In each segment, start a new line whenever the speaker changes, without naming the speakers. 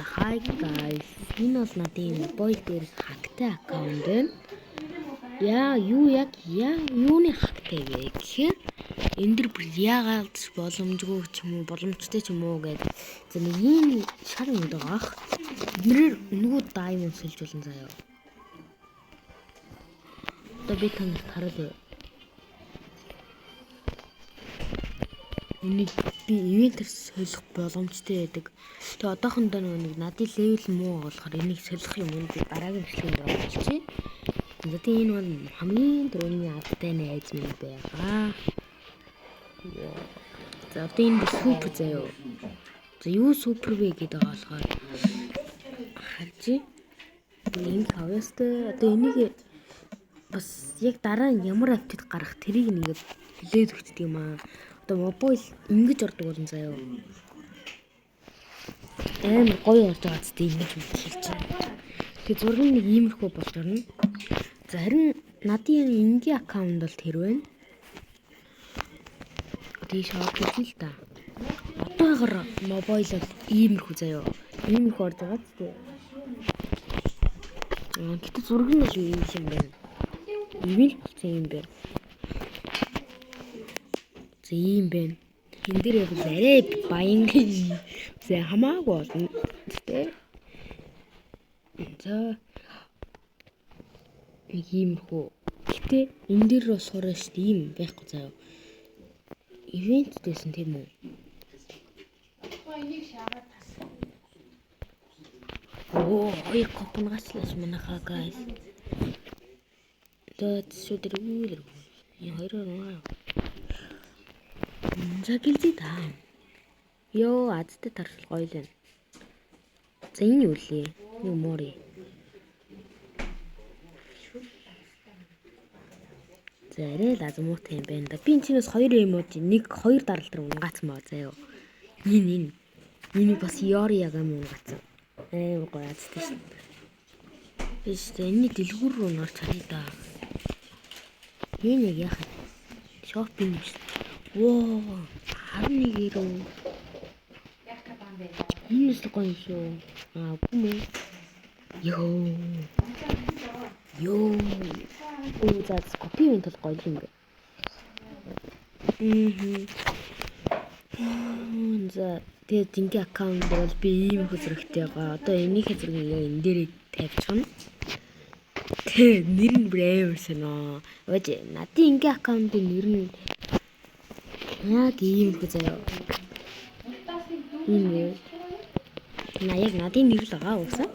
Hi guys. Энэ бол надын mobile дээр хактай аккаунт байна. Юуны хактай вэ гэхээр энэ дэр бүр яагаад боломжгүй ч юм уу боломжтой ч юм уу гэдэг. За нэг ийм шар юм даах. Эднэр нөгөө diamond сэлж болно заяа. Одоо би таныг харуулъя. Энийг би ивентээр солих боломжтой байдаг. Тэгээ одоохондоо нэг надын левел муу болохоор энийг солих юм уу би дараагийн бичлэгэнд оруулчихъя. Тэгээд энэ бол хамгийн түрүүний аптай найз минь байгаа. За одоо энэ супер заяа. За юу супер вэ гэдэг байгаа болохоор харж энэ хавьяастай одоо энийг бас яг дараа нь ямар аптэд гарах тэрийг нэгээд хилээд өгчдөг юм аа. Одоо мобайл ингэж ордог болно заяа. Амар гоё орж байгаа зү ингэж хэлж байна. Тэгээ зураг нь нэг иймэрхүү болж орно. За харин надын энгийн аккаунт бол тэр байна. Тийш орж ирсэн л та. Одоогоор мобайл бол иймэрхүү заяа. Иймэрхүү орж байгаа зү. Гэтэ зураг нь л ийм юм байна. Ивэл болсон юм байна. За ийм байна. Энэ дээр яг арай баян зэ хамаагүй болно. Тэ. За нэг иймэрхүү. Гэтэ энэ дээр бас сураа шүү дээ. Ийм байхгүй заяа. Ивент дэсэн тийм үү? Ой, копнгачлаач манайхаа guys. Тэгээд шүдэр үүлэр. Я хоёроо наа. За гэлзээ та. Йоо, азтай тархал гоё л байна. За энэ юу лээ? Нэг мори. За арай лазмуутай юм байна да. Би энэ чинээс 2 эможи, нэг 2 даралтар унгацсан баа заяа. Энэ бас Йорияга унгацсан. Гоё азтай шин. Биш энэ дэлгүүр рүү норч харъя да. Энэ яг яах вэ? Шопинг биш. Воо, 11 рүү. Энэ л гоё юм шүү. Үгүй. Йоо. За копи винт бол гоё юм бэ. За тэгээд ингийн аккаунт бол би ийм хүсрэгтэй байгаа. Одоо энийхээ зэрэг энэ дээр тавьчихна. Тэгээд нэр нь брэвэр санаа. Өөж надын ингийн аккаунтын нэр нь яг ийм хөө заяа. Энэ яг надын нэр л байгаа уусаа.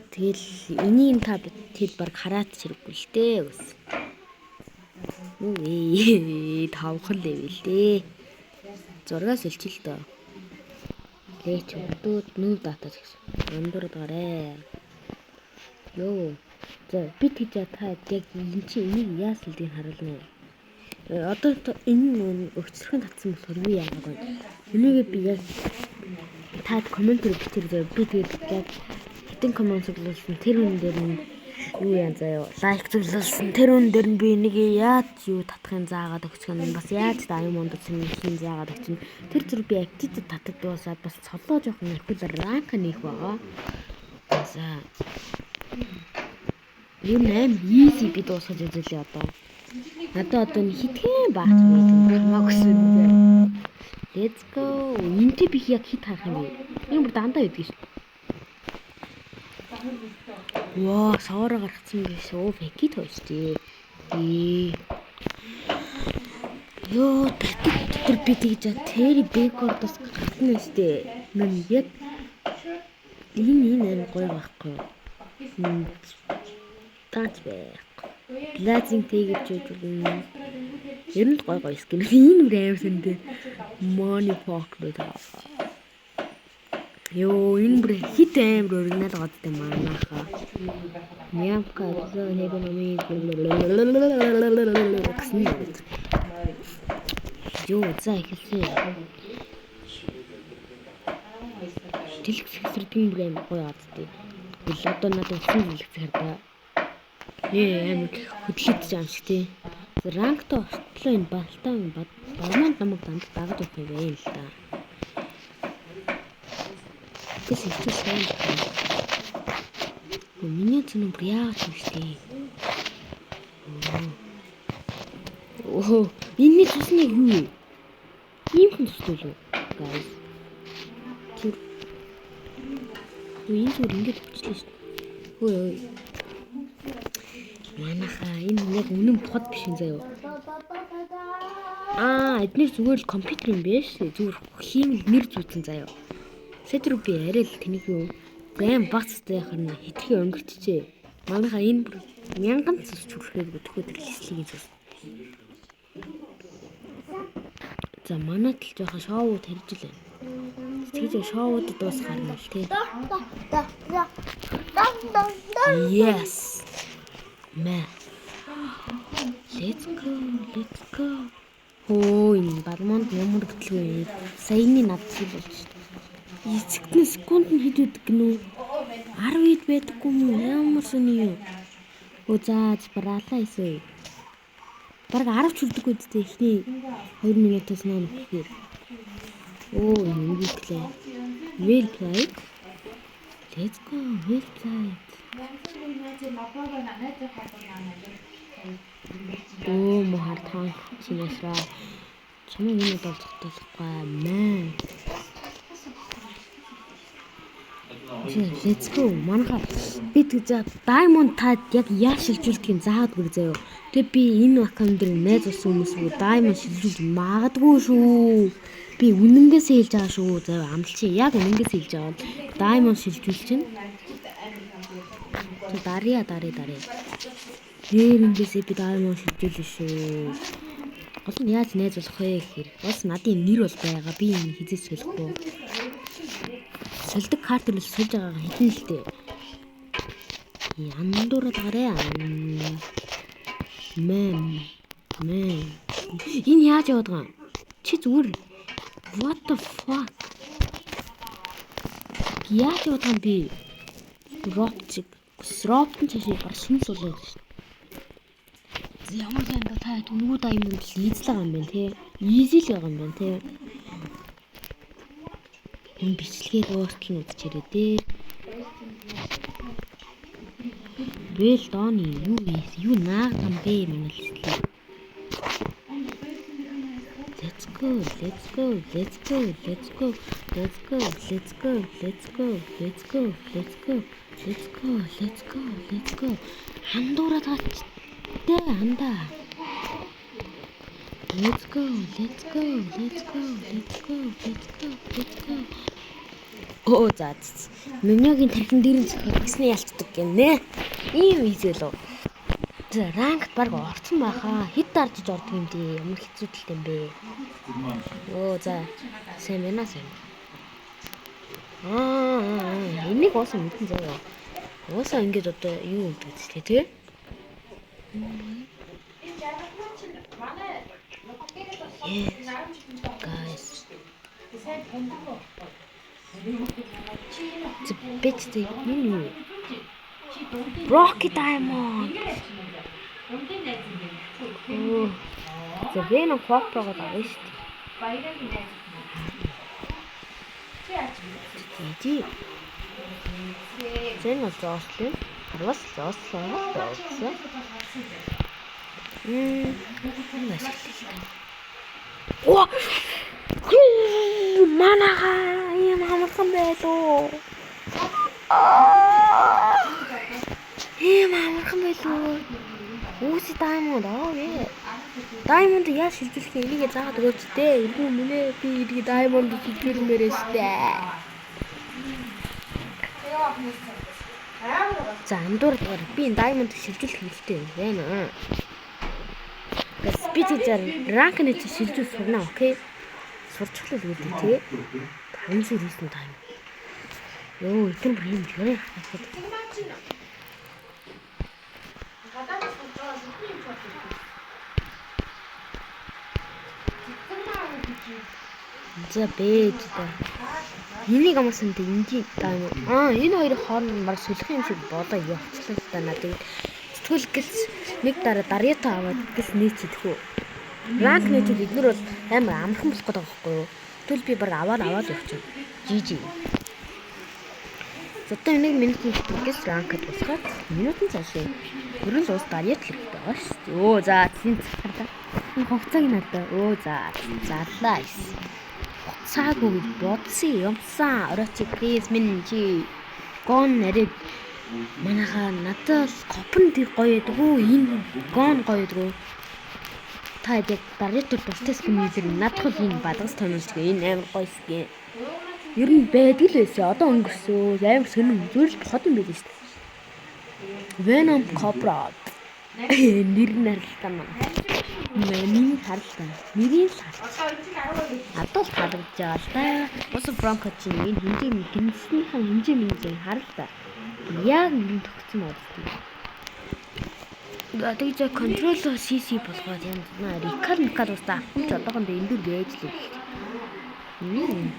Тэгэл энийг та тэл баг хараад чирэггүй л дээ ус. Тавхан левел дээ. Зургаас илчил дөө. Леч өдөөд нүү дата гэсэн. Андуурдаарэ. Йоо. За би тийж та яг энэ чи энийг яасан гэдгийг харуулна. Одоо энэ өгчрхэн татсан болохоор юу яагаад вэ? Энийг би яг таад комментээр бичээрэй. Би тэгээд яг хэдэн коммент зөвлөсөн тэр хүн дээр нь юу яа заяа лайк зөвлөсөн тэр хүн дээр нь би энийг яаж юу татахын заагаад өгчих нь бас яаж diamond цэцэн заагаад өгчих нь тэр зүр би актив татад дуусаад бас цолоо жоохон нөхөл ранк нээх байгаа. За энэ easy би дуусгаж үзүүлээ одоо. Надад одоо хитгэн баач магасан. Let's go. Энтэй би яг хит харах юм бэ? Энэ бүр дандаа өгдөг шүү. Воо, саваараа гаргацсан биш. Оо, фэкит хойш тий. Йоо, тэр би тэгж тэр бэкордос гаргана штэ. Мэн яг энэ гоё байхгүй. Таач бэ. Лазинг тэгж үзвэл ер нь гоё скин. Энэ амар сэндэ. Money pock л таа. Йоо, энэ бүр хит амар оригинал годтой манайхаа. Нямка хэвэн Йоо, за ихэлсэн. Дэлх сэсрдгийн бүр амар гоё адтай. Одоо надад утсан дэлх зэрэг. Амар хөдлөж юм шиг тий. Ранктай ортлоо энэ балтаан барман намайг дандаа дагаж өгөх юм байл л да. Тэс ихтэй сайн. Миний чинь бүр яагаад юм бэ? Оо, энэ цусны юу вэ? Ийм хүн төсөл үү? Guys. Тэр энэ зүгээр ингэж өчлөө шүү дээ. Ой. Манайхаа энэ яг үнэн бод биш юм заяа. Эдгээр зүгээр л компьютер юм биш. Зүгээр хиймэл нэр зүүцэн заяа. Сэтэр би арай л тэнийг юу гейм багцтай харна хитрхи өнгөрчжээ. Манайхаа энэ бүр мянган цус чүлхээд өтөхөд хэлслийг зүс. За манай тал жоохон шоуд тарьж илээ. Тэгж шоуд дуусгарна л тий. Yes. Мэ. Let's go. Оо энэ балмонд ямар хөтлөө. Саяны надчил болж шүү. Эцэгтэн секунд нь хэд үдэг гэнэ үү? 10 хэд байдаггүй юм уу? Ямар сони юу? Оо зааж бараалаа эсэ. Бараг 10 ч үлдэггүй дээ ихний 2 минутаас нөө нөхөр. Оо энэ битлээ. Well played. Let's go. Well played. Оо мохор таан чинээсра. Чамаа энэ бол зогтолохгүй маа. Let's go. Манайха би тэгж Diamond таад яг яаж шилжүүлдгийг заадаг гэж заяа. Тэгээ би энэ аккаунт дээр найз ус хүмүүсгүй Diamond шилжүүлж магадгүй шүү. Би үнэнгээсээ хэлж байгаа шүү. Заяа амлчи яг үнэнгээсээ хэлж байгаа. Diamond шилжүүл чинь. Дарья. Нэрнгээсээ би Diamond шилжүүлнэ шүү. Гол нь яаж найз болох вэ гэхээр бас надын нэр бол байгаа. Би энэ хизээс хэлэхгүй. Сэлдэг карт л сэлж байгаа хэдэн л дээ. Яндуураад гараа. Мэн. Энэ яаж яваад байгаа юм? Чи зүгээр what the fuck? Яаж яваад байгаа юм би? Ропн чашиг бар сүнс болоо гэж. Ямар сайн та түнгүүд аймаг л ийзлэг юм байна те. Easy л байгаа юм байна те. Энэ бичлэгээ дуустал нь үзчихэрээ дээ. Бэл дооны юу наагам бэ манай листлээ. Let's go. Хандуураад гаач. Тэ андаа. Let's go. Оо заац. Менюгийн тархин дээр нь зохиогдсны ялцдаг гэнэ. Ийм ийзэл үү. За ранкт баг орсон байхаа. Хэд даржиж ордог юм дээ. Ямар хэцүүдэлтэй юм бэ. Оо за. Сайн байна сайн. Энийг уусан мэдэн заяа. Уусан ингэж одоо юу гэдэг вэ тий? Guys. It's a bit the Rocky Diamond. Oh, the vein of rock байгаа шүү дээ. Тий. Зэн зоослоо. Харвас зоослоо. Оо! Манайха юм амархан байлоо. Ийм амархан байлоо. Үүсэ Diamond аа. Diamond яаж шилжүүлэх юм энийг заагаад өгөөч дээ. Иргэн минь би энийг Diamond шилжүүлмээрээ штэ. За андуургаар би Diamond шилжүүлэх хэрэгтэй байна. Гэс би тэр ранк нэг шилжүүл сурна, окей? Сурчлал үүдээ тий. 500 хийсэн тайм. Йоо, итэн бүр юм лээ. За бэж та. Энийг амарсан дээ ингийн тайм. Энэ хоёрын хооронд мар сүлэх юм шиг болоо явцлаа та надад. Сэтгүүл гэлс нэг дарьятаа аваад гэлс нийцэдхүү. Ранк нийцэл эдгээр бол амар амархан болох гэдэг байхгүй юу? Тэгвэл би баг аваад явчих. Жижи. Одоо нэг минутын гэс ранкд дуусгаад минутын цааш ерөн л уусгаар яг л хэрэгтэй байгаа шүү дээ. Өө за тийм цахарда. Энэ хугацааг надаа. Өө за заллаа. Хугацаагүй гэж бодсон юмсан. Орооч please минь чи гон нарыг манайхаа надад копн тэр гоё ядгүй энэ гон гоё ядгүй. Та яг барьтууд дуртай скин юзер надад л энэ бадгас томилж гээ энэ амар гоё скин. Ер нь байдаг л байсан. Одоо өнгөрсөө амар сонирм зүгээр л хот юм байдаг шүү дээ. Venom Cobra. Нэр нь харалтаа маа. Миний харалтаа. Нэрийн харалтаа. Одоо л харагдаж байгаа л да. Босо Bronco чинь энэ хинжээ гинснийхэн хинжээ минжээ харалтаа. Яг энэ төгсөн мод. Тэгээд контроллер CC болгоод юм наа Рикал устаа авч одоохондоо эндүр байж л юм.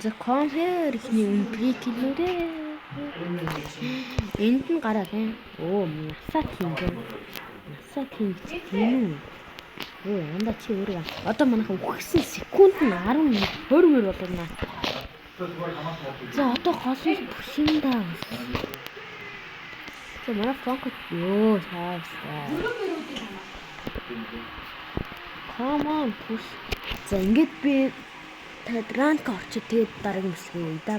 За компьютер ихний үнэтрийг хэлнээрээ. Энд нь гараа хэн. Оо Насакин тийм. Оо янда чи өөрөө. Одоо манайхан үхсэн секунд нь 10 20 мөр болно. За одоо гол бүшин даа. За манай франк ёо цаашаа. Come on push. За ингэж би ранк орчод тэгээд дараагийн хэсгийг да